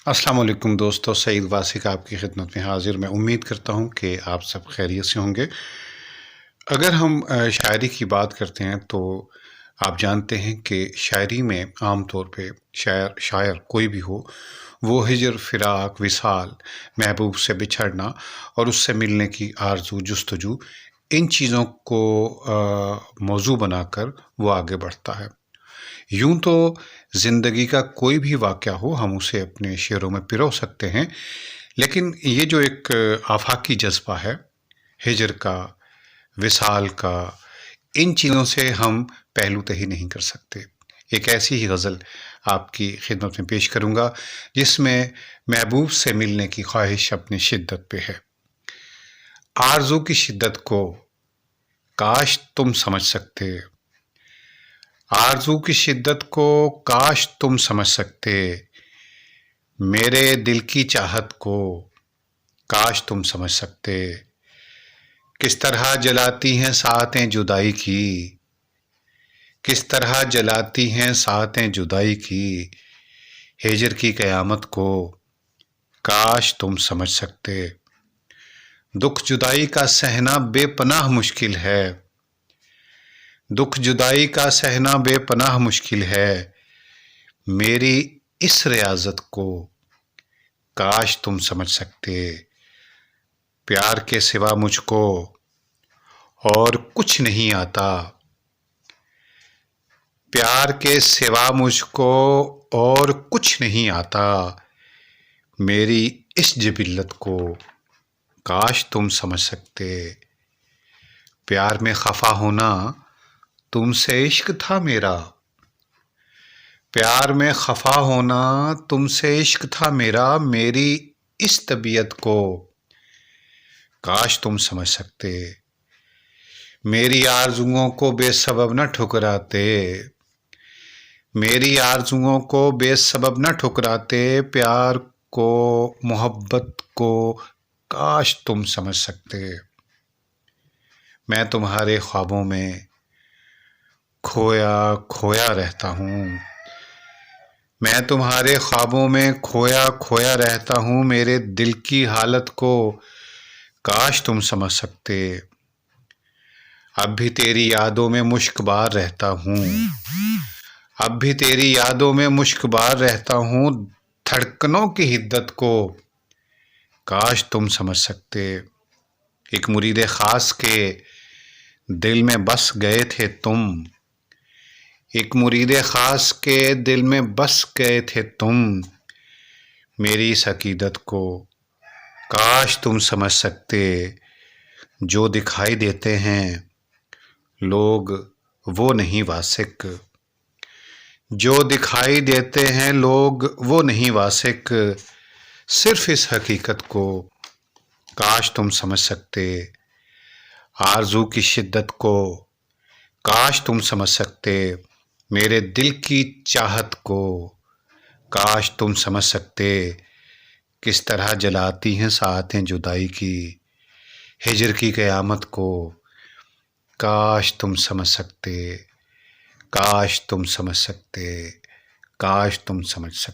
अस्सलाम वालेकुम दोस्तों, सईद वासिक आपकी खिदमत में हाजिर। मैं उम्मीद करता हूँ कि आप सब खैरियत से होंगे। अगर हम शायरी की बात करते हैं तो आप जानते हैं कि शायरी में आम तौर पे शायर कोई भी हो, वो हिजर, फ़िराक, विसाल, महबूब से बिछड़ना और उससे मिलने की आरज़ू, जुस्तजू, इन चीज़ों को मौज़ू बनाकर वो आगे बढ़ता है। यूं तो ज़िंदगी का कोई भी वाक़या हो, हम उसे अपने शेरों में पिरो सकते हैं, लेकिन ये जो एक आफाकी जज्बा है, हिजर का, विसाल का, इन चीज़ों से हम पहलू तही नहीं कर सकते। एक ऐसी ही गज़ल आपकी खिदमत में पेश करूँगा जिसमें महबूब से मिलने की ख्वाहिश अपनी शिद्दत पे है। आरज़ू की शिद्दत को काश तुम समझ सकते, आरज़ू की शिद्दत को काश तुम समझ सकते, मेरे दिल की चाहत को काश तुम समझ सकते। किस तरह जलाती हैं सातें जुदाई की, किस तरह जलाती हैं सातें जुदाई की, हिजर की क़यामत को काश तुम समझ सकते। दुख जुदाई का सहना बेपनाह मुश्किल है, दुख जुदाई का सहना बेपनाह मुश्किल है, मेरी इस रियाज़त को काश तुम समझ सकते। प्यार के सिवा मुझको और कुछ नहीं आता, प्यार के सिवा मुझको और कुछ नहीं आता, मेरी इस जिबिल्लत को काश तुम समझ सकते। प्यार में खफा होना तुमसे इश्क था मेरा, प्यार में खफा होना तुमसे इश्क था मेरा, मेरी इस तबीयत को काश तुम समझ सकते। मेरी आरज़ुओं को बेसबब न ठुकराते, मेरी आरज़ुओं को बेसबब न ठुकराते, प्यार को, मोहब्बत को काश तुम समझ सकते। मैं तुम्हारे ख्वाबों में खोया खोया रहता हूँ, मैं तुम्हारे ख्वाबों में खोया खोया रहता हूँ, मेरे दिल की हालत को काश तुम समझ सकते। अब भी तेरी यादों में मुश्कबार रहता हूँ, अब भी तेरी यादों में मुश्कबार रहता हूँ, धड़कनों की हिद्दत को काश तुम समझ सकते। एक मुरीद ख़ास के दिल में बस गए थे तुम, एक मुरीद ख़ास के दिल में बस गए थे तुम, मेरी इस अक़ीदत को काश तुम समझ सकते। जो दिखाई देते हैं लोग वो नहीं वासिक, जो दिखाई देते हैं लोग वो नहीं वासिक, सिर्फ़ इस हकीकत को काश तुम समझ सकते। आरज़ू की शिद्दत को काश तुम समझ सकते, मेरे दिल की चाहत को काश तुम समझ सकते। किस तरह जलाती हैं सातें जुदाई की, हिजर की क़यामत को काश तुम समझ सकते, काश तुम समझ सकते, काश तुम समझ सकते।